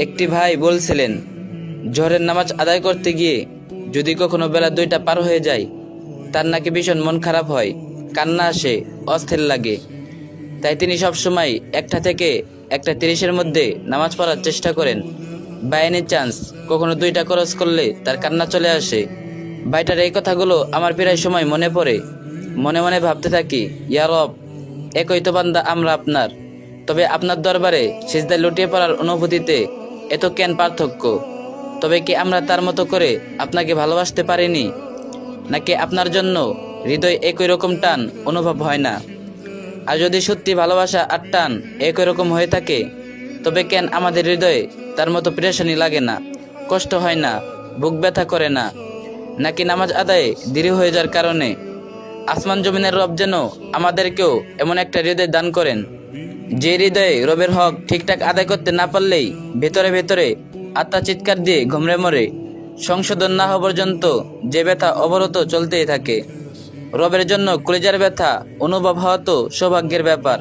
একটি ভাই বলছিলেন, জোহরের নামাজ আদায় করতে গিয়ে যদি কখনো বেলা 2টা পার হয়ে যায়, তার নাকি ভীষণ মন খারাপ হয়, কান্না আসে, অস্থির লাগে। তাই তিনি সবসময় 1টা থেকে 1টা 30-এর মধ্যে নামাজ পড়ার চেষ্টা করেন। বাই এনি চান্স কখনো 2টা ক্রস করলে তার কান্না চলে আসে। ভাইটার এই কথাগুলো আমার প্রায় সময় মনে পড়ে। মনে মনে ভাবতে থাকি, ইয়া রব, একই তো বান্দা আমরা আপনার, তবে আপনার দরবারে সিজদায় লুটিয়ে পড়ার অনুভূতিতে এত কেন পার্থক্য? তবে কি আমরা তার মতো করে আপনাকে ভালোবাসতে পারিনি? নাকি আপনার জন্য হৃদয় একই রকম টান অনুভব হয় না? আর যদি সত্যি ভালোবাসা আর টান একই রকম হয়ে থাকে, তবে কেন আমাদের হৃদয়ে তার মতো পেরেশানি লাগে না, কষ্ট হয় না, বুক ব্যথা করে না? নাকি নামাজ আদায়ে দেরি হয়ে যাওয়ার কারণে? আসমান জমিনের রব যেন আমাদেরকেও এমন একটা হৃদয় দান করেন, যে হৃদয়ে রবের হক ঠিকঠাক আদায় করতে না পারলেই ভেতরে ভেতরে আত্মা চিৎকার দিয়ে ঘুমড়ে মরে, সংশোধন না হওয়া পর্যন্ত যে ব্যথা অবরত চলতেই থাকে। রবের জন্য কলিজার ব্যথা অনুভব হওয়া তো সৌভাগ্যের ব্যাপার।